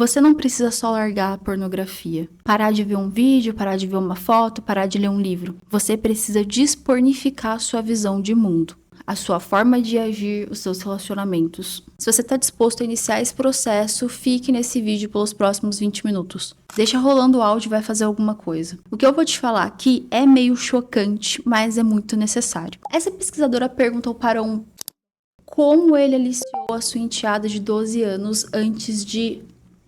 Você não precisa só largar a pornografia, parar de ver um vídeo, parar de ver uma foto, parar de ler um livro. Você precisa despornificar a sua visão de mundo, a sua forma de agir, os seus relacionamentos. Se você está disposto a iniciar esse processo, fique nesse vídeo pelos próximos 20 minutos. Deixa rolando o áudio e vai fazer alguma coisa. O que eu vou te falar aqui é meio chocante, mas é muito necessário. Essa pesquisadora perguntou para como ele aliciou a sua enteada de 12 anos antes de...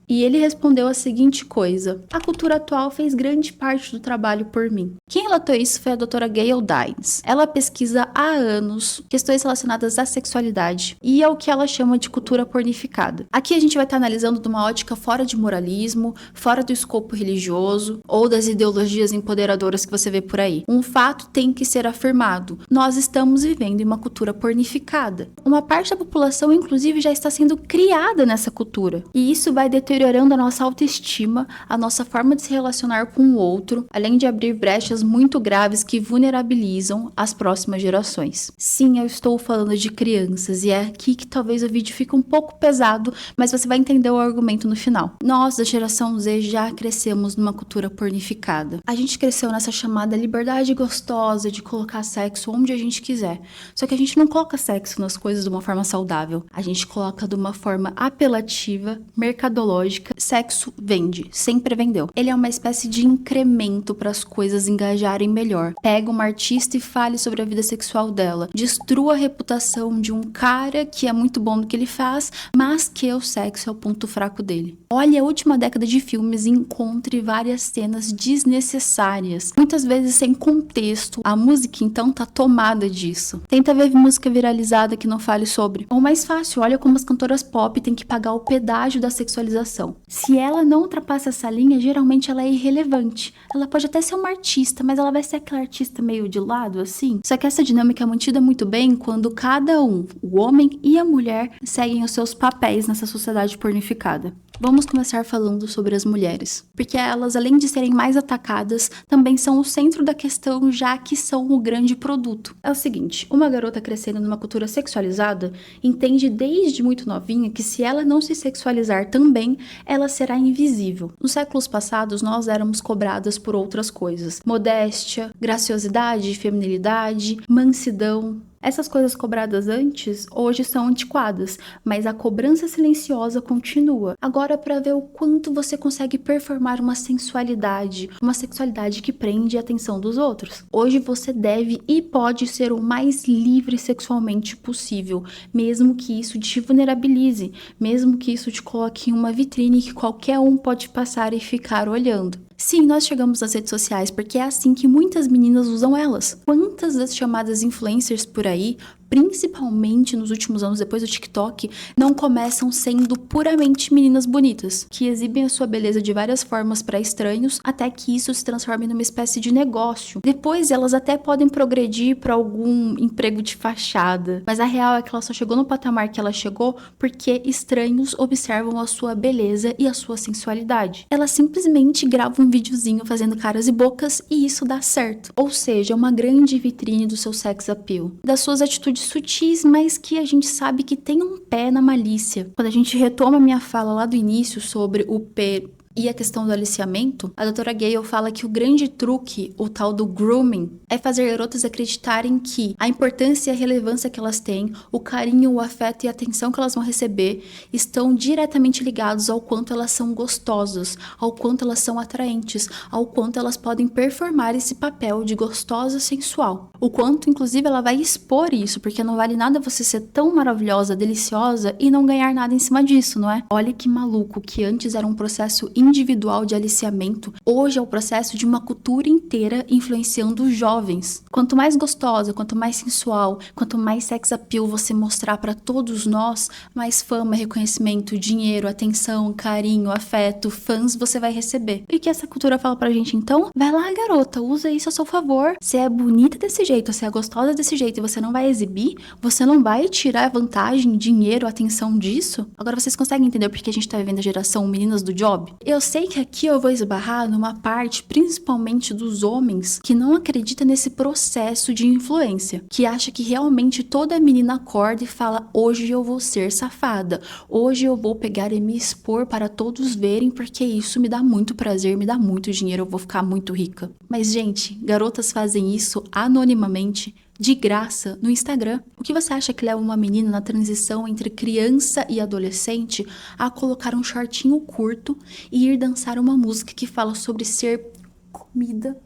E ele respondeu a seguinte coisa: a cultura atual fez grande parte do trabalho por mim. Quem relatou isso foi a doutora Gayle Dines. Ela pesquisa há anos questões relacionadas à sexualidade e ao que ela chama de cultura pornificada. Aqui a gente vai estar analisando de uma ótica fora de moralismo, fora do escopo religioso ou das ideologias empoderadoras que você vê por aí. Um fato tem que ser afirmado: nós estamos vivendo em uma cultura pornificada. Uma parte da população, inclusive, já está sendo criada nessa cultura. E isso vai deteriorando a nossa autoestima, a nossa forma de se relacionar com o outro, além de abrir brechas muito graves que vulnerabilizam as próximas gerações. Sim, eu estou falando de crianças, e é aqui que talvez o vídeo fique um pouco pesado, mas você vai entender o argumento no final. Nós, da geração Z, já crescemos numa cultura pornificada. A gente cresceu nessa chamada liberdade gostosa de colocar sexo onde a gente quiser. Só que a gente não coloca sexo nas coisas de uma forma saudável. A gente coloca de uma forma apelativa, mercadológica. Sexo vende, sempre vendeu. Ele é uma espécie de incremento para as coisas engajarem melhor. Pega uma artista e fale sobre a vida sexual dela. Destrua a reputação de um cara que é muito bom no que ele faz, mas que o sexo é o ponto fraco dele. Olhe a última década de filmes e encontre várias cenas desnecessárias, muitas vezes sem contexto. A música então tá tomada disso. Tenta ver música viralizada que não fale sobre. Ou mais fácil, olha como as cantoras pop têm que pagar o pedágio da sexualização. Se ela não ultrapassa essa linha, geralmente ela é irrelevante. Ela pode até ser uma artista, mas ela vai ser aquela artista meio de lado, assim. Só que essa dinâmica é mantida muito bem quando cada um, o homem e a mulher, seguem os seus papéis nessa sociedade pornificada. Vamos começar falando sobre as mulheres, porque elas, além de serem mais atacadas, também são o centro da questão, já que são o grande produto. É o seguinte, uma garota crescendo numa cultura sexualizada entende desde muito novinha que se ela não se sexualizar também, ela será invisível. Nos séculos passados, nós éramos cobradas por outras coisas: modéstia, graciosidade, feminilidade, mansidão. Essas coisas cobradas antes, hoje são antiquadas, mas a cobrança silenciosa continua. Agora, para ver o quanto você consegue performar uma sensualidade, uma sexualidade que prende a atenção dos outros. Hoje você deve e pode ser o mais livre sexualmente possível, mesmo que isso te vulnerabilize, mesmo que isso te coloque em uma vitrine que qualquer um pode passar e ficar olhando. Sim, nós chegamos nas redes sociais porque é assim que muitas meninas usam elas. Quantas das chamadas influencers por aí, principalmente nos últimos anos depois do TikTok, não começam sendo puramente meninas bonitas, que exibem a sua beleza de várias formas para estranhos, até que isso se transforme numa espécie de negócio. Depois elas até podem progredir para algum emprego de fachada, mas a real é que ela só chegou no patamar que ela chegou porque estranhos observam a sua beleza e a sua sensualidade. Elas simplesmente gravam um videozinho fazendo caras e bocas e isso dá certo. Ou seja, uma grande vitrine do seu sex appeal, das suas atitudes sutis, mas que a gente sabe que tem um pé na malícia. Quando a gente retoma a minha fala lá do início sobre o pé e a questão do aliciamento, a doutora Gayle fala que o grande truque, o tal do grooming, é fazer garotas acreditarem que a importância e a relevância que elas têm, o carinho, o afeto e a atenção que elas vão receber estão diretamente ligados ao quanto elas são gostosas, ao quanto elas são atraentes, ao quanto elas podem performar esse papel de gostosa sensual. O quanto, inclusive, ela vai expor isso, porque não vale nada você ser tão maravilhosa, deliciosa e não ganhar nada em cima disso, não é? Olha que maluco, que antes era um processo individual de aliciamento, hoje é o processo de uma cultura inteira influenciando os jovens. Quanto mais gostosa, quanto mais sensual, quanto mais sex appeal você mostrar para todos nós, mais fama, reconhecimento, dinheiro, atenção, carinho, afeto, fãs você vai receber. E o que essa cultura fala pra gente então? Vai lá, garota, usa isso a seu favor. Você é bonita desse jeito, jeito, você é gostosa desse jeito e você não vai exibir, você não vai tirar vantagem, dinheiro, atenção disso? Agora vocês conseguem entender por que a gente tá vivendo a geração meninas do job? Eu sei que aqui eu vou esbarrar numa parte, principalmente dos homens, que não acredita nesse processo de influência, que acha que realmente toda menina acorda e fala: hoje eu vou ser safada, hoje eu vou pegar e me expor para todos verem, porque isso me dá muito prazer, me dá muito dinheiro, eu vou ficar muito rica. Mas, gente, garotas fazem isso anonimamente, de graça, no Instagram. O que você acha que leva uma menina na transição entre criança e adolescente a colocar um shortinho curto e ir dançar uma música que fala sobre ser comida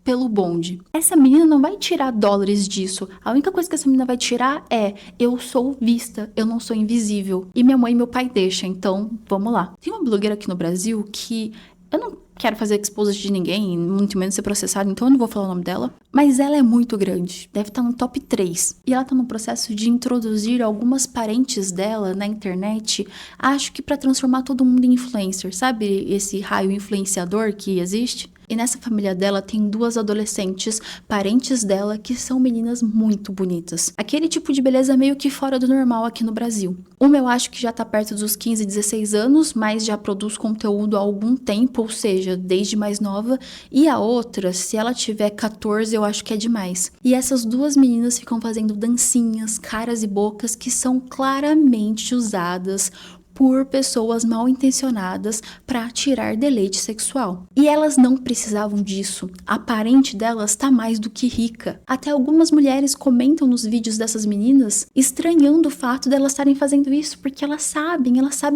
pelo bonde? Essa menina não vai tirar dólares disso. A única coisa que essa menina vai tirar é: eu sou vista, eu não sou invisível. E minha mãe e meu pai deixam, então vamos lá. Tem uma blogueira aqui no Brasil que eu não quero fazer exposed de ninguém, muito menos ser processada, então eu não vou falar o nome dela. Mas ela é muito grande, deve estar no top 3. E ela tá no processo de introduzir algumas parentes dela na internet, acho que pra transformar todo mundo em influencer, sabe esse raio influenciador que existe? E nessa família dela tem 2 adolescentes, parentes dela, que são meninas muito bonitas. Aquele tipo de beleza meio que fora do normal aqui no Brasil. Uma eu acho que já tá perto dos 15, 16 anos, mas já produz conteúdo há algum tempo, ou seja, desde mais nova. E a outra, se ela tiver 14, eu acho que é demais. E essas 2 meninas ficam fazendo dancinhas, caras e bocas que são claramente usadas por pessoas mal intencionadas para tirar deleite sexual. E elas não precisavam disso. A parente delas tá mais do que rica. Até algumas mulheres comentam nos vídeos dessas meninas estranhando o fato delas estarem fazendo isso, porque elas sabem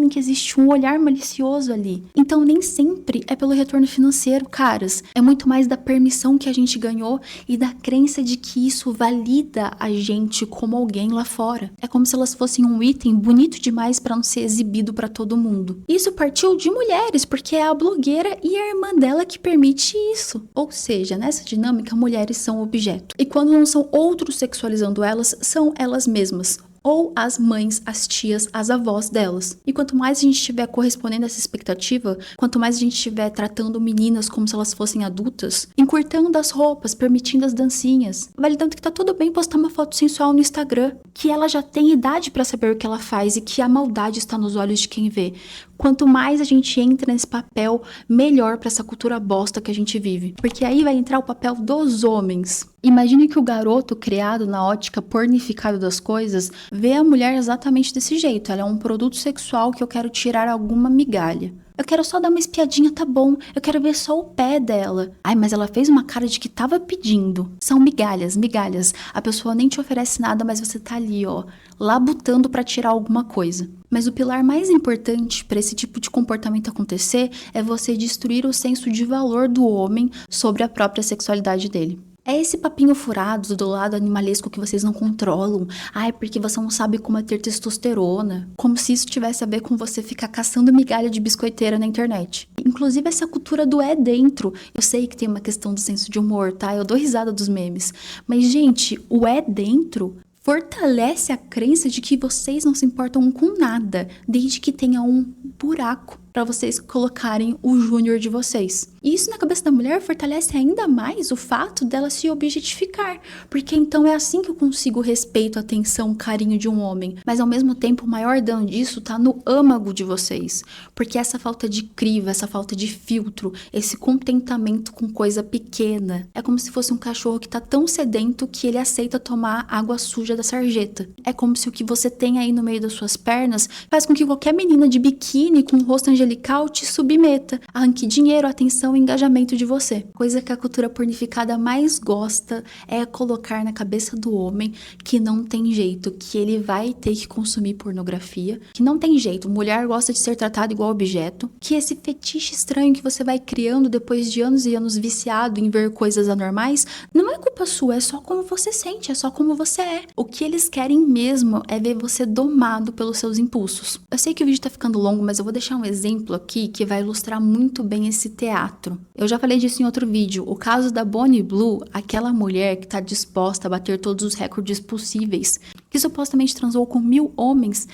que existe um olhar malicioso ali. Então nem sempre é pelo retorno financeiro, caras. É muito mais da permissão que a gente ganhou e da crença de que isso valida a gente como alguém lá fora. É como se elas fossem um item bonito demais para não ser exibido para todo mundo. Isso partiu de mulheres, porque é a blogueira e a irmã dela que permite isso. Ou seja, nessa dinâmica, mulheres são objeto. E quando não são outros sexualizando elas, são elas mesmas. Ou as mães, as tias, as avós delas. E quanto mais a gente estiver correspondendo a essa expectativa, quanto mais a gente estiver tratando meninas como se elas fossem adultas, encurtando as roupas, permitindo as dancinhas, validando que tá tudo bem postar uma foto sensual no Instagram, que ela já tem idade pra saber o que ela faz e que a maldade está nos olhos de quem vê. Quanto mais a gente entra nesse papel, melhor pra essa cultura bosta que a gente vive. Porque aí vai entrar o papel dos homens. Imagine que o garoto criado na ótica pornificada das coisas vê a mulher exatamente desse jeito. Ela é um produto sexual que eu quero tirar alguma migalha. Eu quero só dar uma espiadinha, tá bom. Eu quero ver só o pé dela. Ai, mas ela fez uma cara de que tava pedindo. São migalhas, migalhas. A pessoa nem te oferece nada, mas você tá ali, ó, labutando pra tirar alguma coisa. Mas o pilar mais importante para esse tipo de comportamento acontecer é você destruir o senso de valor do homem sobre a própria sexualidade dele. É esse papinho furado do lado animalesco que vocês não controlam. Ai, porque você não sabe como é ter testosterona. Como se isso tivesse a ver com você ficar caçando migalha de biscoiteira na internet. Inclusive essa cultura do é dentro. Eu sei que tem uma questão do senso de humor, tá? Eu dou risada dos memes. Mas, gente, o é dentro fortalece a crença de que vocês não se importam com nada, desde que tenha um buraco para vocês colocarem o júnior de vocês. E isso na cabeça da mulher fortalece ainda mais o fato dela se objetificar, porque então é assim que eu consigo respeito, atenção, carinho de um homem. Mas ao mesmo tempo o maior dano disso tá no âmago de vocês, porque essa falta de crivo, essa falta de filtro, esse contentamento com coisa pequena, é como se fosse um cachorro que tá tão sedento que ele aceita tomar água suja da sarjeta. É como se o que você tem aí no meio das suas pernas faz com que qualquer menina de biquíni com um rosto angelical te submeta, arranque dinheiro, atenção e engajamento de você. Coisa que a cultura pornificada mais gosta é colocar na cabeça do homem que não tem jeito, que ele vai ter que consumir pornografia, que não tem jeito, mulher gosta de ser tratada igual objeto, que esse fetiche estranho que você vai criando depois de anos e anos viciado em ver coisas anormais, não é culpa sua, é só como você sente, é só como você é. O que eles querem mesmo é ver você domado pelos seus impulsos. Eu sei que o vídeo tá ficando longo, mas eu vou deixar um exemplo aqui que vai ilustrar muito bem esse teatro. Eu já falei disso em outro vídeo. O caso da Bonnie Blue, aquela mulher que tá disposta a bater todos os recordes possíveis, que supostamente transou com 1000 homens,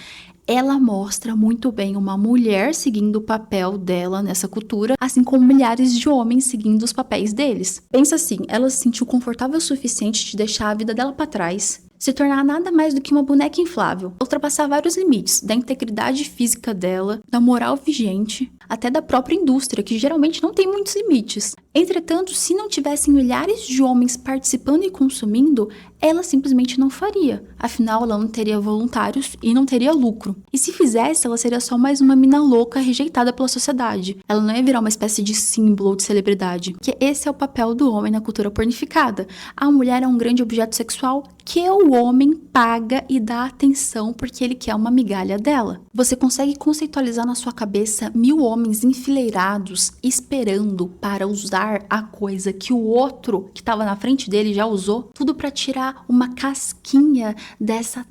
ela mostra muito bem uma mulher seguindo o papel dela nessa cultura, assim como milhares de homens seguindo os papéis deles. Pensa assim, ela se sentiu confortável o suficiente de deixar a vida dela para trás, se tornar nada mais do que uma boneca inflável, ultrapassar vários limites da integridade física dela, da moral vigente, até da própria indústria, que geralmente não tem muitos limites. Entretanto, se não tivessem milhares de homens participando e consumindo, ela simplesmente não faria. Afinal, ela não teria voluntários e não teria lucro. E se fizesse, ela seria só mais uma mina louca rejeitada pela sociedade. Ela não ia virar uma espécie de símbolo ou de celebridade. Porque esse é o papel do homem na cultura pornificada. A mulher é um grande objeto sexual que o homem paga e dá atenção porque ele quer uma migalha dela. Você consegue conceitualizar na sua cabeça 1000 homens enfileirados esperando para usar a coisa que o outro que estava na frente dele já usou, tudo para tirar uma casquinha dessa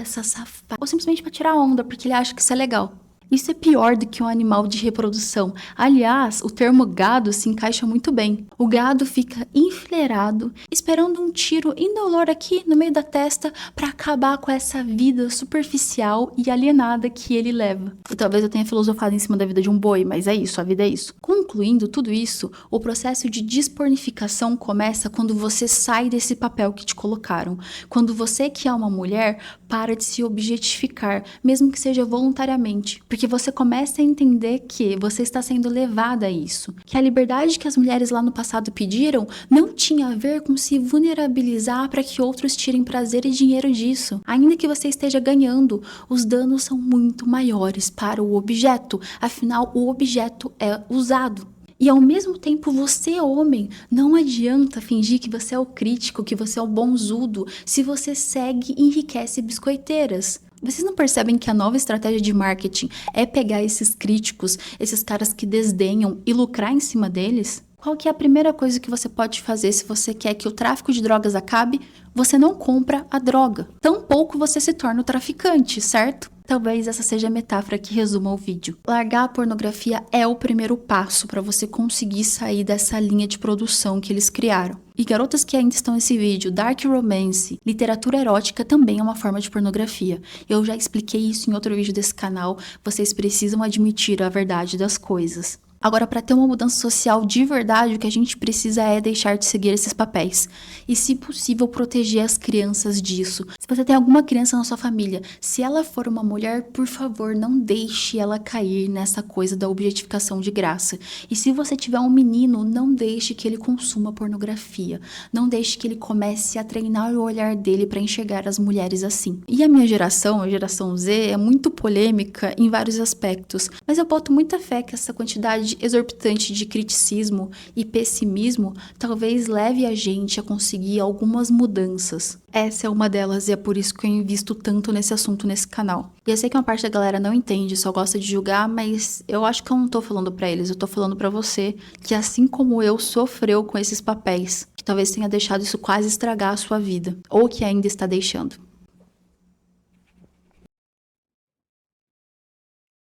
safada, ou simplesmente para tirar onda porque ele acha que isso é legal. Isso é pior do que um animal de reprodução. Aliás, o termo gado se encaixa muito bem. O gado fica enfileirado, esperando um tiro indolor aqui no meio da testa para acabar com essa vida superficial e alienada que ele leva. E talvez eu tenha filosofado em cima da vida de um boi, mas é isso, a vida é isso. Concluindo tudo isso, o processo de despornificação começa quando você sai desse papel que te colocaram. Quando você, que é uma mulher, para de se objetificar, mesmo que seja voluntariamente. Porque você começa a entender que você está sendo levada a isso. Que a liberdade que as mulheres lá no passado pediram não tinha a ver com se vulnerabilizar para que outros tirem prazer e dinheiro disso. Ainda que você esteja ganhando, os danos são muito maiores para o objeto. Afinal, o objeto é usado. E ao mesmo tempo, você, homem, não adianta fingir que você é o crítico, que você é o bonzudo, se você segue e enriquece biscoiteiras. Vocês não percebem que a nova estratégia de marketing é pegar esses críticos, esses caras que desdenham e lucrar em cima deles? Qual que é a primeira coisa que você pode fazer se você quer que o tráfico de drogas acabe? Você não compra a droga. Tampouco você se torna o traficante, certo? Talvez essa seja a metáfora que resuma o vídeo. Largar a pornografia é o primeiro passo para você conseguir sair dessa linha de produção que eles criaram. E garotas que ainda estão nesse vídeo, dark romance, literatura erótica também é uma forma de pornografia. Eu já expliquei isso em outro vídeo desse canal, vocês precisam admitir a verdade das coisas. Agora, para ter uma mudança social de verdade, o que a gente precisa é deixar de seguir esses papéis. E, se possível, proteger as crianças disso. Se você tem alguma criança na sua família, se ela for uma mulher, por favor, não deixe ela cair nessa coisa da objetificação de graça. E se você tiver um menino, não deixe que ele consuma pornografia. Não deixe que ele comece a treinar o olhar dele para enxergar as mulheres assim. E a minha geração, a geração Z, é muito polêmica em vários aspectos. Mas eu boto muita fé que essa quantidade exorbitante de criticismo e pessimismo talvez leve a gente a conseguir algumas mudanças. Essa é uma delas e é por isso que eu invisto tanto nesse assunto nesse canal. E eu sei que uma parte da galera não entende, só gosta de julgar, mas eu acho que eu não tô falando pra eles, eu tô falando pra você que, assim como eu, sofreu com esses papéis, que talvez tenha deixado isso quase estragar a sua vida, ou que ainda está deixando.